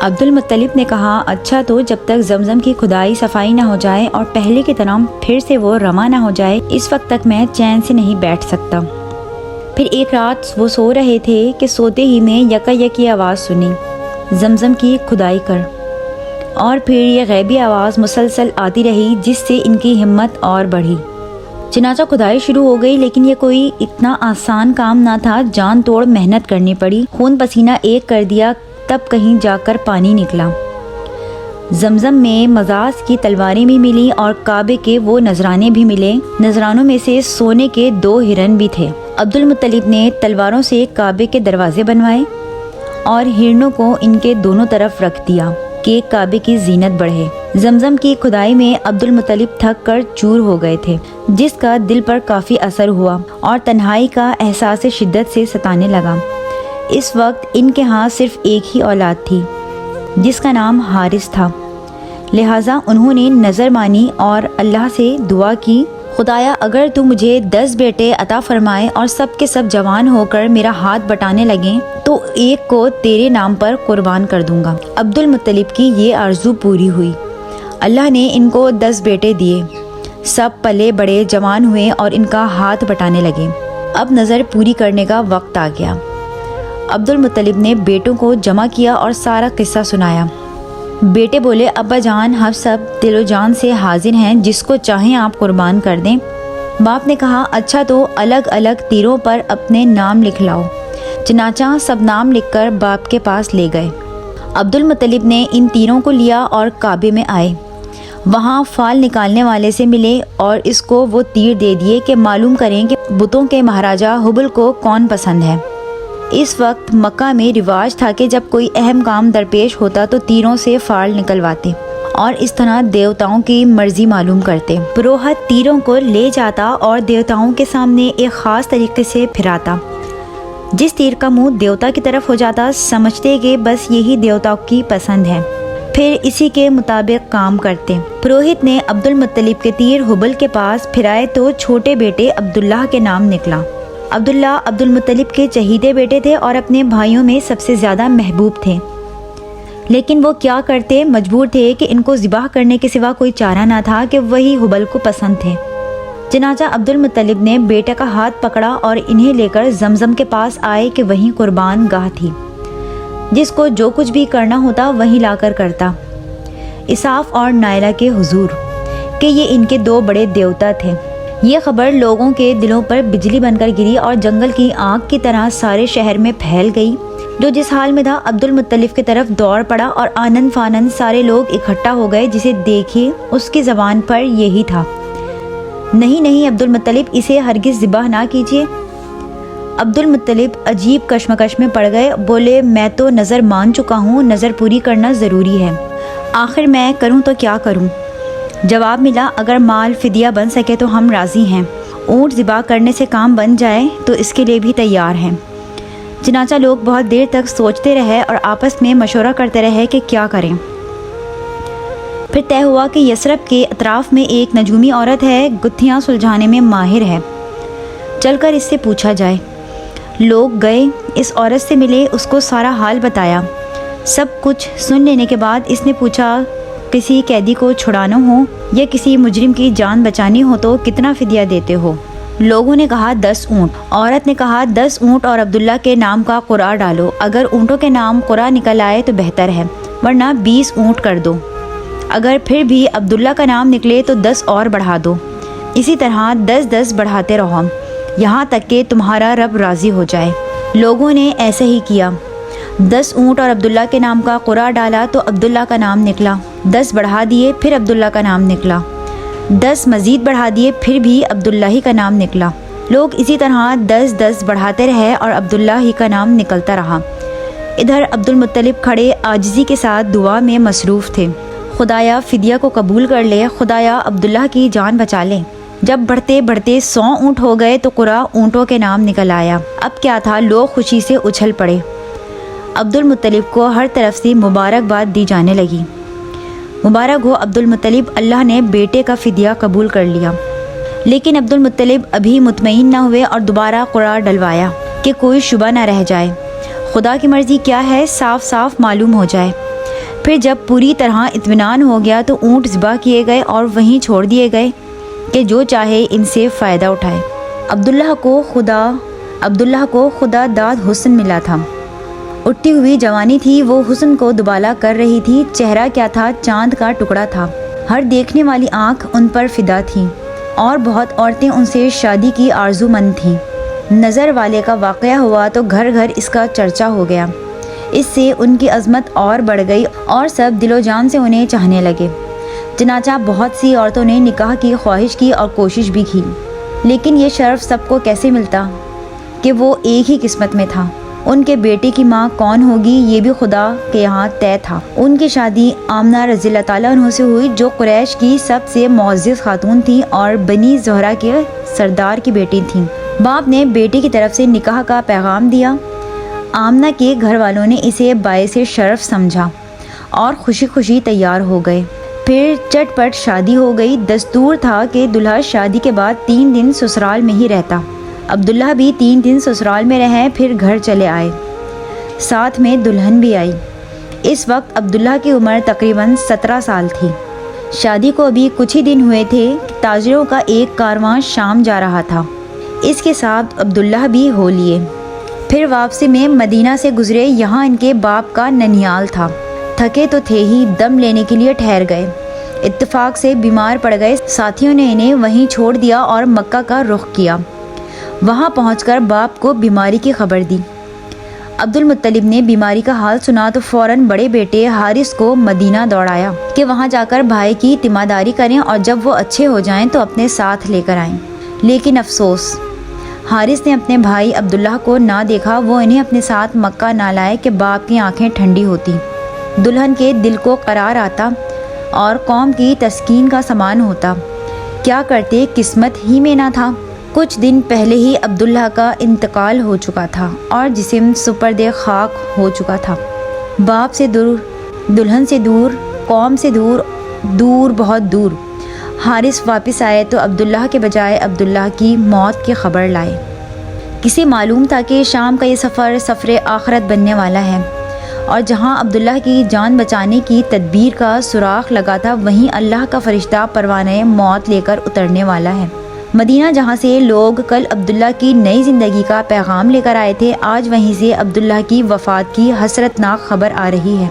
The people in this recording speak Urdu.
عبد المطلب نے کہا اچھا تو جب تک زمزم کی کھدائی صفائی نہ ہو جائے اور پہلے کی طرح پھر سے وہ رواں نہ ہو جائے اس وقت تک میں چین سے نہیں بیٹھ سکتا۔ پھر ایک رات وہ سو رہے تھے کہ سوتے ہی میں یکا آواز سنی، زمزم کی کھدائی کر، اور پھر یہ غیبی آواز مسلسل آتی رہی جس سے ان کی ہمت اور بڑھی۔ چنانچہ کھدائی شروع ہو گئی، لیکن یہ کوئی اتنا آسان کام نہ تھا، جان توڑ محنت کرنی پڑی، خون پسینہ ایک کر دیا، تب کہیں جا کر پانی نکلا۔ زمزم میں مزاج کی تلواریں بھی ملی اور کعبے کے وہ نذرانے بھی ملے۔ نذرانوں میں سے سونے کے 2 ہرن بھی تھے۔ عبد المطلب نے تلواروں سے کعبے کے دروازے بنوائے اور ہرنوں کو ان کے دونوں طرف رکھ دیا کہ کعبے کی زینت بڑھے۔ زمزم کی کھدائی میں عبد المطلب تھک کر چور ہو گئے تھے، جس کا دل پر کافی اثر ہوا اور تنہائی کا احساس شدت سے ستانے لگا۔ اس وقت ان کے ہاں صرف ایک ہی اولاد تھی جس کا نام حارث تھا، لہٰذا انہوں نے نظر مانی اور اللہ سے دعا کی، خدایا اگر تو مجھے 10 بیٹے عطا فرمائے اور سب کے سب جوان ہو کر میرا ہاتھ بٹانے لگیں تو ایک کو تیرے نام پر قربان کر دوں گا۔ عبد المطلب کی یہ آرزو پوری ہوئی۔ اللہ نے ان کو 10 بیٹے دیے، سب پلے بڑے جوان ہوئے اور ان کا ہاتھ بٹانے لگے۔ اب نظر پوری کرنے کا وقت آ گیا۔ عبد المطلب نے بیٹوں کو جمع کیا اور سارا قصہ سنایا۔ بیٹے بولے ابا جان ہم سب دل و جان سے حاضر ہیں، جس کو چاہیں آپ قربان کر دیں۔ باپ نے کہا اچھا تو الگ الگ تیروں پر اپنے نام لکھ لاؤ۔ چنانچہ سب نام لکھ کر باپ کے پاس لے گئے۔ عبد المطلب نے ان تیروں کو لیا اور کعبے میں آئے، وہاں فال نکالنے والے سے ملے اور اس کو وہ تیر دے دیے کہ معلوم کریں کہ بتوں کے مہاراجہ ہبل کو کون پسند ہے۔ اس وقت مکہ میں رواج تھا کہ جب کوئی اہم کام درپیش ہوتا تو تیروں سے فال نکلواتے اور اس طرح دیوتاؤں کی مرضی معلوم کرتے۔ پروہت تیروں کو لے جاتا اور دیوتاؤں کے سامنے ایک خاص طریقے سے پھراتا۔ جس تیر کا منہ دیوتا کی طرف ہو جاتا سمجھتے کہ بس یہی دیوتاؤں کی پسند ہے، پھر اسی کے مطابق کام کرتے۔ پروہت نے عبد المطلب کے تیر ہبل کے پاس پھرائے تو چھوٹے بیٹے عبداللہ کے نام نکلا۔ عبداللہ عبد المطلب کے چہیتے بیٹے تھے اور اپنے بھائیوں میں سب سے زیادہ محبوب تھے، لیکن وہ کیا کرتے، مجبور تھے کہ ان کو ذبح کرنے کے سوا کوئی چارہ نہ تھا کہ وہی ہبل کو پسند تھے۔ چنانچہ عبد المطلب نے بیٹے کا ہاتھ پکڑا اور انہیں لے کر زمزم کے پاس آئے کہ وہیں قربان گاہ تھی، جس کو جو کچھ بھی کرنا ہوتا وہیں لا کر کرتا۔ اساف اور نائلہ کے حضور کہ یہ ان کے 2 بڑے دیوتا تھے۔ یہ خبر لوگوں کے دلوں پر بجلی بن کر گری اور جنگل کی آگ کی طرح سارے شہر میں پھیل گئی۔ جو جس حال میں تھا عبد المطلب کی طرف دوڑ پڑا اور آنند فانند سارے لوگ اکٹھا ہو گئے۔ جسے دیکھے اس کی زبان پر یہی تھا، نہیں نہیں عبد المطلب اسے ہرگز ذبح نہ کیجیے۔ عبد المطلب عجیب کشمکش میں پڑ گئے، بولے میں تو نظر مان چکا ہوں، نظر پوری کرنا ضروری ہے، آخر میں کروں تو کیا کروں؟ جواب ملا اگر مال فدیہ بن سکے تو ہم راضی ہیں، اونٹ ذبح کرنے سے کام بن جائے تو اس کے لیے بھی تیار ہیں۔ چنانچہ لوگ بہت دیر تک سوچتے رہے اور آپس میں مشورہ کرتے رہے کہ کیا کریں۔ پھر طے ہوا کہ یثرب کے اطراف میں ایک نجومی عورت ہے، گتھیاں سلجھانے میں ماہر ہے، چل کر اس سے پوچھا جائے۔ لوگ گئے، اس عورت سے ملے، اس کو سارا حال بتایا۔ سب کچھ سن لینے کے بعد اس نے پوچھا کسی قیدی کو چھڑانا ہو یا کسی مجرم کی جان بچانی ہو تو کتنا فدیہ دیتے ہو؟ لوگوں نے کہا 10 اونٹ۔ عورت نے کہا 10 اونٹ اور عبداللہ کے نام کا قرعہ ڈالو، اگر اونٹوں کے نام قرعہ نکل آئے تو بہتر ہے، ورنہ 20 اونٹ کر دو، اگر پھر بھی عبداللہ کا نام نکلے تو 10 اور بڑھا دو، اسی طرح 10 بڑھاتے رہو یہاں تک کہ تمہارا رب راضی ہو جائے۔ لوگوں نے ایسا ہی کیا، 10 اونٹ اور عبداللہ کے نام کا قرعہ ڈالا تو عبداللہ کا نام نکلا، 10 بڑھا دیے پھر عبداللہ کا نام نکلا، 10 مزید بڑھا دیے پھر بھی عبداللہ ہی کا نام نکلا۔ لوگ اسی طرح 10 بڑھاتے رہے اور عبداللہ ہی کا نام نکلتا رہا۔ ادھر عبد المطلب کھڑے عاجزی کے ساتھ دعا میں مصروف تھے، خدایا فدیہ کو قبول کر لے، خدایا عبداللہ کی جان بچا لے۔ جب بڑھتے بڑھتے 100 اونٹ ہو گئے تو قرعہ اونٹوں کے نام نکل آیا۔ اب کیا تھا، لوگ خوشی سے اچھل پڑے۔ عبد المطلب کو ہر طرف سے مبارکباد دی جانے لگی۔ مبارک ہو عبد المطلب، اللہ نے بیٹے کا فدیہ قبول کر لیا۔ لیکن عبد المطلب ابھی مطمئن نہ ہوئے اور دوبارہ قرعہ ڈلوایا کہ کوئی شبہ نہ رہ جائے، خدا کی مرضی کیا ہے صاف صاف معلوم ہو جائے۔ پھر جب پوری طرح اطمینان ہو گیا تو اونٹ ذبح کیے گئے اور وہیں چھوڑ دیے گئے کہ جو چاہے ان سے فائدہ اٹھائے۔ عبداللہ کو خدا داد حسن ملا تھا، اٹھتی ہوئی جوانی تھی، وہ حسن کو دوبالا کر رہی تھی۔ چہرہ کیا تھا، چاند کا ٹکڑا تھا، ہر دیکھنے والی آنکھ ان پر فدا تھی اور بہت عورتیں ان سے شادی کی آرزو مند تھیں۔ نظر والے کا واقعہ ہوا تو گھر گھر اس کا چرچا ہو گیا، اس سے ان کی عظمت اور بڑھ گئی اور سب دل و جان سے انہیں چاہنے لگے۔ چنانچہ بہت سی عورتوں نے نکاح کی خواہش کی اور کوشش بھی کی، لیکن یہ شرف سب کو کیسے ملتا کہ وہ ایک ہی قسمت میں تھا۔ ان کے بیٹے کی ماں کون ہوگی یہ بھی خدا کے یہاں طے تھا۔ ان کی شادی آمنہ رضی اللہ تعالیٰ عنہ سے ہوئی، جو قریش کی سب سے معزز خاتون تھیں اور بنی زہرہ کے سردار کی بیٹی تھیں۔ باپ نے بیٹی کی طرف سے نکاح کا پیغام دیا۔ آمنہ کے گھر والوں نے اسے باعث شرف سمجھا اور خوشی خوشی تیار ہو گئے۔ پھر چٹ پٹ شادی ہو گئی۔ دستور تھا کہ دلہا شادی کے بعد 3 دن سسرال میں ہی رہتا۔ عبداللہ بھی 3 دن سسرال میں رہے، پھر گھر چلے آئے، ساتھ میں دلہن بھی آئی۔ اس وقت عبداللہ کی عمر تقریباً 17 سال تھی۔ شادی کو ابھی کچھ ہی دن ہوئے تھے، تاجروں کا ایک کارواں شام جا رہا تھا، اس کے ساتھ عبداللہ بھی ہو لیے۔ پھر واپسی میں مدینہ سے گزرے، یہاں ان کے باپ کا ننیال تھا۔ تھکے تو تھے ہی، دم لینے کے لیے ٹھہر گئے، اتفاق سے بیمار پڑ گئے۔ ساتھیوں نے انہیں وہیں چھوڑ دیا اور مکہ کا رخ کیا۔ وہاں پہنچ کر باپ کو بیماری کی خبر دی۔ عبد المطلب نے بیماری کا حال سنا تو فوراً بڑے بیٹے حارث کو مدینہ دوڑایا کہ وہاں جا کر بھائی کی تیمارداری کریں اور جب وہ اچھے ہو جائیں تو اپنے ساتھ لے کر آئیں۔ لیکن افسوس، حارث نے اپنے بھائی عبداللہ کو نہ دیکھا، وہ انہیں اپنے ساتھ مکہ نہ لائے کہ باپ کی آنکھیں ٹھنڈی ہوتی، دلہن کے دل کو قرار آتا اور قوم کی تسکین کا سامان ہوتا۔ کیا کرتے، قسمت ہی میں نہ تھا۔ کچھ دن پہلے ہی عبداللہ کا انتقال ہو چکا تھا اور جسم سپرد خاک ہو چکا تھا۔ باپ سے دور، دلہن سے دور، قوم سے دور، دور بہت دور۔ حارث واپس آئے تو عبداللہ کے بجائے عبداللہ کی موت کی خبر لائے۔ کسے معلوم تھا کہ شام کا یہ سفر آخرت بننے والا ہے، اور جہاں عبداللہ کی جان بچانے کی تدبیر کا سراغ لگا تھا، وہیں اللہ کا فرشتہ پروانۂ موت لے کر اترنے والا ہے۔ مدینہ، جہاں سے لوگ کل عبداللہ کی نئی زندگی کا پیغام لے کر آئے تھے، آج وہیں سے عبداللہ کی وفات کی حسرتناک خبر آ رہی ہے۔